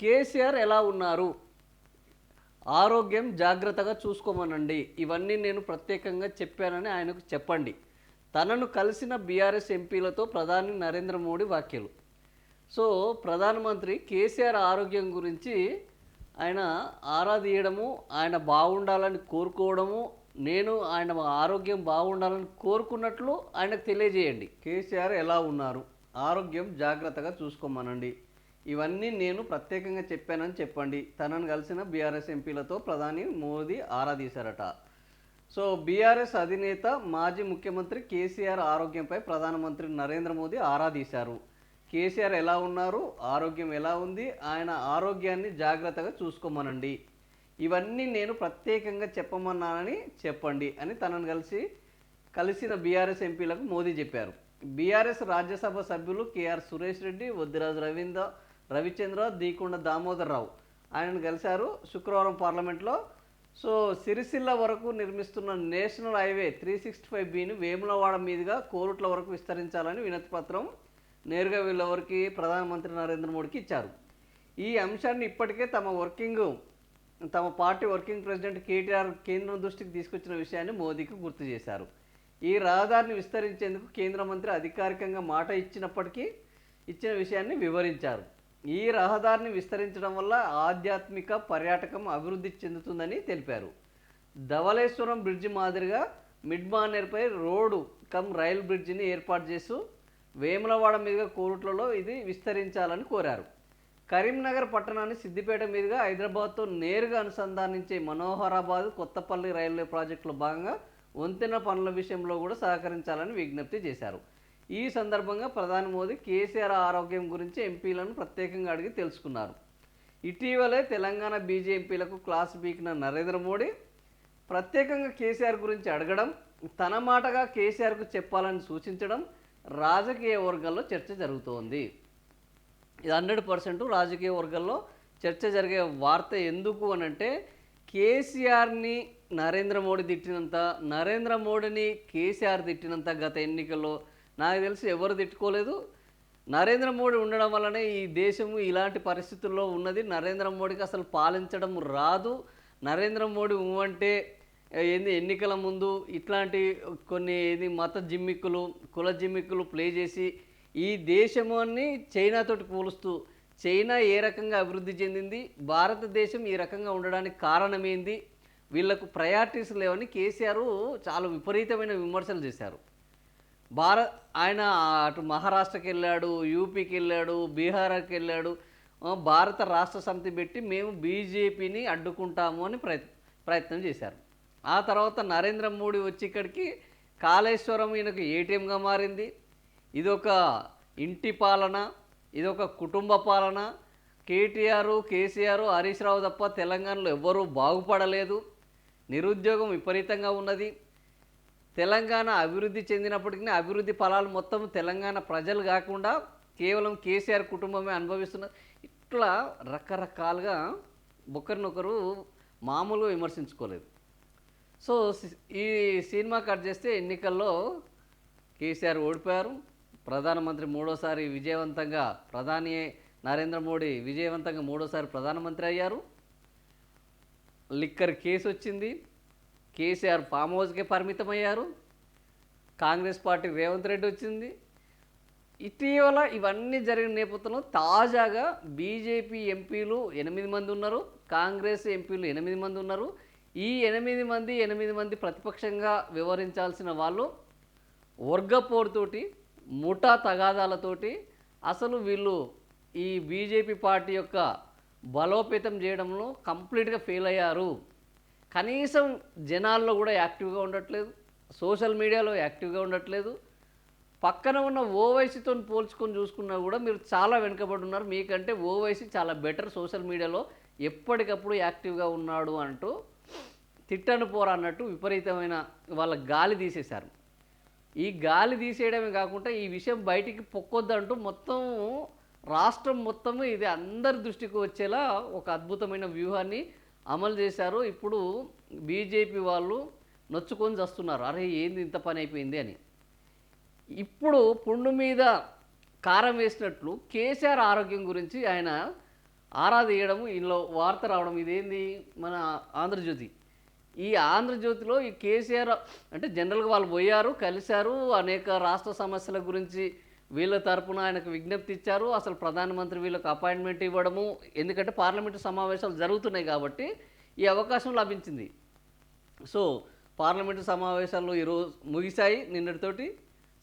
కేసీఆర్ ఎలా ఉన్నారు? ఆరోగ్యం జాగ్రత్తగా చూసుకోమనండి. ఇవన్నీ నేను ప్రత్యేకంగా చెప్పానని ఆయనకు చెప్పండి. తనను కలిసిన బీఆర్ఎస్ ఎంపీలతో ప్రధాని నరేంద్ర మోడీ వ్యాఖ్యలు. సో ప్రధానమంత్రి కేసీఆర్ ఆరోగ్యం గురించి ఆయన ఆరా తీయడము, ఆయన బాగుండాలని కోరుకోవడము, నేను ఆయన ఆరోగ్యం బాగుండాలని కోరుకున్నట్లు ఆయనకు తెలియజేయండి. కేసీఆర్ ఎలా ఉన్నారు? ఆరోగ్యం జాగ్రత్తగా చూసుకోమనండి. ఇవన్నీ నేను ప్రత్యేకంగా చెప్పానని చెప్పండి. తనను కలిసిన బీఆర్ఎస్ ఎంపీలతో ప్రధాని మోదీ ఆరా తీశారట. సో బీఆర్ఎస్ అధినేత మాజీ ముఖ్యమంత్రి కేసీఆర్ ఆరోగ్యంపై ప్రధానమంత్రి నరేంద్ర మోదీ ఆరా తీశారు. కేసీఆర్ ఎలా ఉన్నారు? ఆరోగ్యం ఎలా ఉంది? ఆయన ఆరోగ్యాన్ని జాగ్రత్తగా చూసుకోమనండి. ఇవన్నీ నేను ప్రత్యేకంగా చెప్పమన్నానని చెప్పండి అని తనను కలిసిన బీఆర్ఎస్ ఎంపీలకు మోదీ చెప్పారు. బీఆర్ఎస్ రాజ్యసభ సభ్యులు కేఆర్ సురేష్ రెడ్డి, వద్దిరాజు రవిచంద్ర, దీకొండ దామోదర్ రావు ఆయనను కలిశారు శుక్రవారం పార్లమెంట్లో. సో సిరిసిల్ల వరకు నిర్మిస్తున్న నేషనల్ హైవే 365Bని వేములవాడ మీదుగా కోరుట్ల వరకు విస్తరించాలని వినతిపత్రం నేరుగా వీళ్ళెవరికి ప్రధానమంత్రి నరేంద్ర మోడీకి ఇచ్చారు. ఈ అంశాన్ని ఇప్పటికే తమ పార్టీ వర్కింగ్ ప్రెసిడెంట్ కేటీఆర్ కేంద్రం దృష్టికి తీసుకొచ్చిన విషయాన్ని మోదీకి గుర్తు చేశారు. ఈ రహదారిని విస్తరించేందుకు కేంద్ర మంత్రి అధికారికంగా మాట ఇచ్చిన విషయాన్ని వివరించారు. ఈ రహదారిని విస్తరించడం వల్ల ఆధ్యాత్మిక పర్యాటకం అభివృద్ధి చెందుతుందని తెలిపారు. ధవళేశ్వరం బ్రిడ్జి మాదిరిగా మిడ్మానేర్పై రోడ్డు రైల్ బ్రిడ్జిని ఏర్పాటు చేస్తూ వేములవాడ మీదుగా కోరుట్లలో ఇది విస్తరించాలని కోరారు. కరీంనగర్ పట్టణాన్ని సిద్దిపేట మీదుగా హైదరాబాద్తో నేరుగా అనుసంధానించే మనోహరాబాద్ కొత్తపల్లి రైల్వే ప్రాజెక్టులో భాగంగా వంతెన పనుల విషయంలో కూడా సహకరించాలని విజ్ఞప్తి చేశారు. ఈ సందర్భంగా ప్రధాని మోదీ కేసీఆర్ ఆరోగ్యం గురించి ఎంపీలను ప్రత్యేకంగా అడిగి తెలుసుకున్నారు. ఇటీవలే తెలంగాణ బీజేపీ ఎంపీలకు క్లాస్ పీకిన నరేంద్ర మోడీ ప్రత్యేకంగా కేసీఆర్ గురించి అడగడం, తన మాటగా కేసీఆర్కు చెప్పాలని సూచించడం రాజకీయ వర్గాల్లో చర్చ జరుగుతోంది. ఇది 100% రాజకీయ వర్గాల్లో చర్చ జరిగే వార్త. ఎందుకు అనంటే కేసీఆర్ని నరేంద్ర మోడీ తిట్టినంత, నరేంద్ర మోడీని కేసీఆర్ తిట్టినంత గత ఎన్నికల్లో నాకు తెలిసి ఎవరు తిట్టుకోలేదు. నరేంద్ర మోడీ ఉండడం వల్లనే ఈ దేశము ఇలాంటి పరిస్థితుల్లో ఉన్నది. నరేంద్ర మోడీకి అసలు పాలించడం రాదు. నరేంద్ర మోడీ అంటే ఎన్నికల ముందు ఇట్లాంటి కొన్ని మత జిమ్మిక్కులు, కుల జిమ్మిక్కులు ప్లే చేసి ఈ దేశముని చైనాతోటి పోలుస్తూ చైనా ఏ రకంగా అభివృద్ధి చెందింది, భారతదేశం ఈ రకంగా ఉండడానికి కారణమేంది, వీళ్లకు ప్రయారిటీస్ లేవని కేసీఆర్ చాలా విపరీతమైన విమర్శలు చేశారు. ఆయన అటు మహారాష్ట్రకి వెళ్ళాడు, యూపీకి వెళ్ళాడు, బీహార్కి వెళ్ళాడు. భారత రాష్ట్ర సమితి పెట్టి మేము బీజేపీని అడ్డుకుంటాము అని ప్రయత్నం చేశారు. ఆ తర్వాత నరేంద్ర మోడీ వచ్చి ఇక్కడికి కాళేశ్వరం ఈయనకు ఏటీఎంగా మారింది. ఇదొక ఇంటి పాలన, ఇదొక కుటుంబ పాలన. కేసీఆర్, హరీష్ రావు తప్ప తెలంగాణలో ఎవ్వరూ బాగుపడలేదు. నిరుద్యోగం విపరీతంగా ఉన్నది. తెలంగాణ అభివృద్ధి చెందినప్పటికీ అభివృద్ధి ఫలాలు మొత్తం తెలంగాణ ప్రజలు కాకుండా కేవలం కేసీఆర్ కుటుంబమే అనుభవిస్తున్నారు. ఇట్లా రకరకాలుగా ఒకరినొకరు మామూలుగా విమర్శించుకోలేదు. సో ఈ సినిమా కట్ చేస్తే ఎన్నికల్లో కేసీఆర్ ఓడిపోయారు. ప్రధానమంత్రి మూడోసారి విజయవంతంగా ప్రధాని నరేంద్ర మోడీ విజయవంతంగా మూడోసారి ప్రధానమంత్రి అయ్యారు. లిక్కర్ కేసు వచ్చింది. కేసీఆర్ ఫామ్ హౌస్కే పరిమితమయ్యారు. కాంగ్రెస్ పార్టీ రేవంత్ రెడ్డి వచ్చింది. ఇటీవల ఇవన్నీ జరిగిన నేపథ్యంలో తాజాగా బీజేపీ ఎంపీలు 8 మంది ఉన్నారు, కాంగ్రెస్ ఎంపీలు 8 మంది ఉన్నారు. ఈ 8 మంది ప్రతిపక్షంగా వ్యవహరించాల్సిన వాళ్ళు వర్గపోరుతోటి, ముఠా తగాదాలతోటి అసలు వీళ్ళు ఈ బీజేపీ పార్టీ యొక్క బలోపేతం చేయడంలో కంప్లీట్గా ఫెయిల్ అయ్యారు. కనీసం జనాల్లో కూడా యాక్టివ్గా ఉండట్లేదు, సోషల్ మీడియాలో యాక్టివ్గా ఉండట్లేదు. పక్కన ఉన్న ఓవైసీతో పోల్చుకొని చూసుకున్నా కూడా మీరు చాలా వెనుకబడి ఉన్నారు. మీకంటే ఓవైసీ చాలా బెటర్ సోషల్ మీడియాలో ఎప్పటికప్పుడు యాక్టివ్గా ఉన్నాడు అంటూ తిట్టను పోరా అన్నట్టు విపరీతమైన వాళ్ళ గాలి తీసేశారు. ఈ గాలి తీసేయడమే కాకుండా ఈ విషయం బయటికి పొక్కొద్దంటూ మొత్తం రాష్ట్రం మొత్తము ఇది అందరి దృష్టికి వచ్చేలా ఒక అద్భుతమైన వ్యూహాన్ని అమలు చేశారు. ఇప్పుడు బీజేపీ వాళ్ళు నొచ్చుకొని వస్తున్నారు, అరే ఏంది ఇంత పని అయిపోయింది అని. ఇప్పుడు పుండు మీద కారం వేసినట్లు కేసీఆర్ ఆరోగ్యం గురించి ఆయన ఆరా తీయడము, ఇందులో వార్త రావడం, ఇదేంది మన ఆంధ్రజ్యోతి. ఈ ఆంధ్రజ్యోతిలో ఈ కేసీఆర్ అంటే జనరల్గా వాళ్ళు పోయారు, కలిశారు, అనేక రాష్ట్ర సమస్యల గురించి వీళ్ళ తరపున ఆయనకు విజ్ఞప్తి ఇచ్చారు. అసలు ప్రధానమంత్రి వీళ్ళకు అపాయింట్మెంట్ ఇవ్వడము, ఎందుకంటే పార్లమెంటు సమావేశాలు జరుగుతున్నాయి కాబట్టి ఈ అవకాశం లభించింది. సో పార్లమెంటు సమావేశాలు ఈరోజు ముగిశాయి, నిన్నటితోటి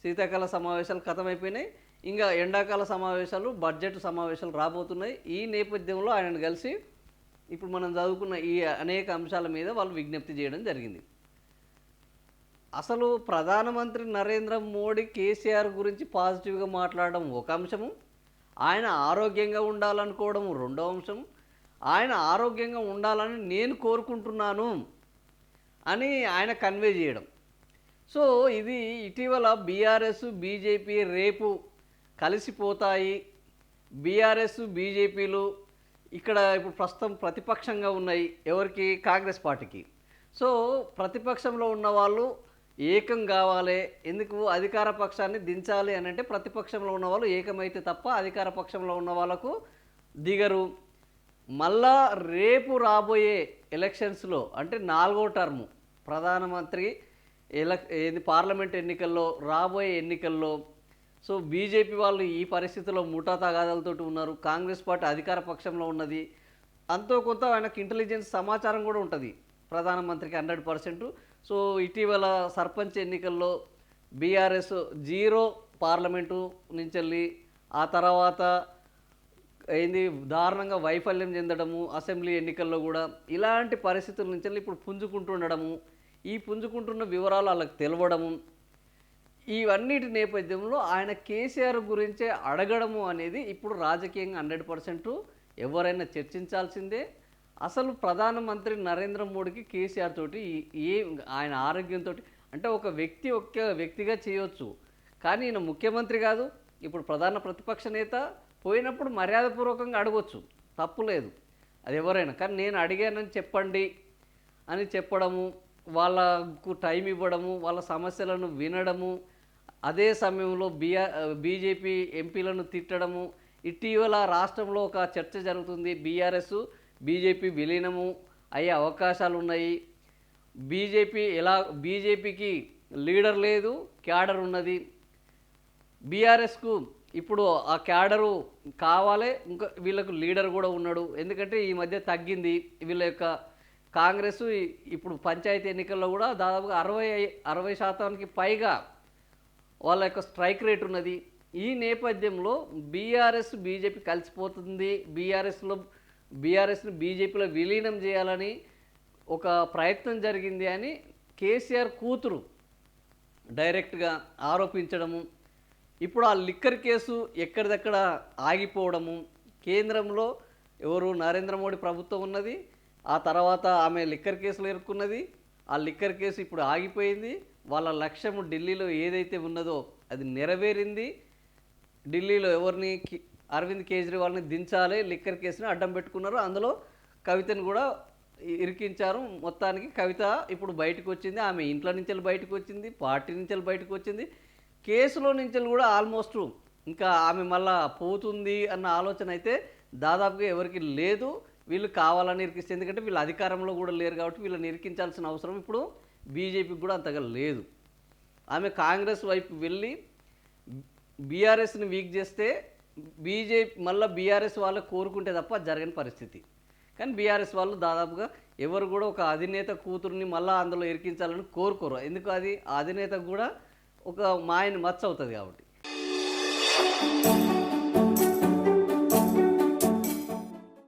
శీతాకాల సమావేశాలు ఖతమైపోయినాయి. ఇంకా ఎండాకాల సమావేశాలు, బడ్జెట్ సమావేశాలు రాబోతున్నాయి. ఈ నేపథ్యంలో ఆయనను కలిసి ఇప్పుడు మనం చదువుకున్న ఈ అనేక అంశాల మీద వాళ్ళు విజ్ఞప్తి చేయడం జరిగింది. అసలు ప్రధానమంత్రి నరేంద్ర మోడీ కేసీఆర్ గురించి పాజిటివ్గా మాట్లాడడం ఒక అంశము, ఆయన ఆరోగ్యంగా ఉండాలనుకోవడం రెండో అంశం, ఆయన ఆరోగ్యంగా ఉండాలని నేను కోరుకుంటున్నాను అని ఆయన కన్వే చేయడం. సో ఇది ఇటీవల బీఆర్ఎస్ బీజేపీ రేపు కలిసిపోతాయి, బీఆర్ఎస్ బీజేపీలు ఇక్కడ ఇప్పుడు ప్రస్తుతం ప్రతిపక్షంగా ఉన్నాయి ఎవరికి, కాంగ్రెస్ పార్టీకి. సో ప్రతిపక్షంలో ఉన్న వాళ్ళు ఏకం కావాలి, ఎందుకు అధికార పక్షాన్ని దించాలి అని అంటే ప్రతిపక్షంలో ఉన్న వాళ్ళు ఏకమైతే తప్ప అధికార పక్షంలో ఉన్న వాళ్ళకు దిగరు. మళ్ళా రేపు రాబోయే ఎలక్షన్స్లో అంటే 4వ టర్ము ప్రధానమంత్రి పార్లమెంట్ ఎన్నికల్లో, రాబోయే ఎన్నికల్లో సో బీజేపీ వాళ్ళు ఈ పరిస్థితిలో ముఠా తగాదాలతోటి ఉన్నారు, కాంగ్రెస్ పార్టీ అధికార పక్షంలో ఉన్నది, అంతో కొంత ఆయనకు ఇంటెలిజెన్స్ సమాచారం కూడా ఉంటుంది ప్రధానమంత్రికి 100%. సో ఇటీవల సర్పంచ్ ఎన్నికల్లో బీఆర్ఎస్ 0 పార్లమెంటు నుంచి వెళ్ళి ఆ తర్వాత ఏంది దారుణంగా వైఫల్యం చెందడము, అసెంబ్లీ ఎన్నికల్లో కూడా ఇలాంటి పరిస్థితుల నుంచి ఇప్పుడు పుంజుకుంటుండడము, ఈ పుంజుకుంటున్న వివరాలు వాళ్ళకి తెలవడము, ఇవన్నిటి నేపథ్యంలో ఆయన కేసీఆర్ గురించే అడగడము అనేది ఇప్పుడు రాజకీయంగా 100% ఎవరైనా చర్చించాల్సిందే. అసలు ప్రధానమంత్రి నరేంద్ర మోడీకి కేసీఆర్ తోటి ఆయన ఆరోగ్యంతో అంటే ఒక వ్యక్తిగా చేయొచ్చు, కానీ ఈయన ముఖ్యమంత్రి కాదు, ఇప్పుడు ప్రధాన ప్రతిపక్ష నేత, పోయినప్పుడు మర్యాదపూర్వకంగా అడగొచ్చు, తప్పు లేదు, అది ఎవరైనా. కానీ నేను అడిగానని చెప్పండి అని చెప్పడము, వాళ్ళకు టైం ఇవ్వడము, వాళ్ళ సమస్యలను వినడము, అదే సమయంలో బీజేపీ ఎంపీలను తిట్టడము. ఇటీవల రాష్ట్రంలో ఒక చర్చ జరుగుతుంది, బీఆర్ఎస్ బీజేపీ విలీనము అయ్యే అవకాశాలు ఉన్నాయి, బీజేపీకి లీడర్ లేదు, క్యాడర్ ఉన్నది, బీఆర్ఎస్కు ఇప్పుడు ఆ క్యాడరు కావాలి, ఇంకా వీళ్ళకు లీడర్ కూడా ఉన్నాడు, ఎందుకంటే ఈ మధ్య తగ్గింది వీళ్ళ యొక్క కాంగ్రెస్. ఇప్పుడు పంచాయతీ ఎన్నికల్లో కూడా దాదాపుగా 60% పైగా వాళ్ళ యొక్క స్ట్రైక్ రేట్ ఉన్నది. ఈ నేపథ్యంలో బీఆర్ఎస్ బీజేపీ కలిసిపోతుంది, బీఆర్ఎస్ని బీజేపీలో విలీనం చేయాలని ఒక ప్రయత్నం జరిగింది అని కేసీఆర్ కూతురు డైరెక్ట్గా ఆరోపించడము, ఇప్పుడు ఆ లిక్కర్ కేసు ఎక్కడిదక్కడ ఆగిపోవడము, కేంద్రంలో నరేంద్ర మోడీ ప్రభుత్వం ఉన్నది, ఆ తర్వాత ఆమె లిక్కర్ కేసులో ఇరుక్కున్నది, ఆ లిక్కర్ కేసు ఇప్పుడు ఆగిపోయింది, వాళ్ళ లక్ష్యము ఢిల్లీలో ఏదైతే ఉన్నదో అది నెరవేరింది, ఢిల్లీలో అరవింద్ కేజ్రీవాల్ని దించాలి, లిక్కర్ కేసుని అడ్డం పెట్టుకున్నారు, అందులో కవితను కూడా ఇరికించారు. మొత్తానికి కవిత ఇప్పుడు బయటకు వచ్చింది, ఆమె ఇంట్లో నుంచి బయటకు వచ్చింది, పార్టీ నుంచి బయటకు వచ్చింది, కేసులో నుంచి కూడా ఆల్మోస్ట్ ఇంకా ఆమె మళ్ళా పోతుంది అన్న ఆలోచన అయితే దాదాపుగా ఎవరికి లేదు. వీళ్ళు కావాలని ఇరికిస్తే, ఎందుకంటే వీళ్ళు అధికారంలో కూడా లేరు కాబట్టి వీళ్ళని ఇరికించాల్సిన అవసరం ఇప్పుడు బీజేపీకి కూడా అంతగా లేదు. ఆమె కాంగ్రెస్ వైపు వెళ్ళి బీఆర్ఎస్ని వీక్ చేస్తే మళ్ళీ బీఆర్ఎస్ వాళ్ళు కోరుకుంటే తప్ప జరగని పరిస్థితి. కానీ బీఆర్ఎస్ వాళ్ళు దాదాపుగా ఎవరు కూడా ఒక అధినేత కూతుర్ని మళ్ళీ అందులో ఇరికించాలని కోరుకోరు, ఎందుకు అది ఆ అధినేతకు కూడా ఒక మాయని మచ్చ అవుతుంది కాబట్టి.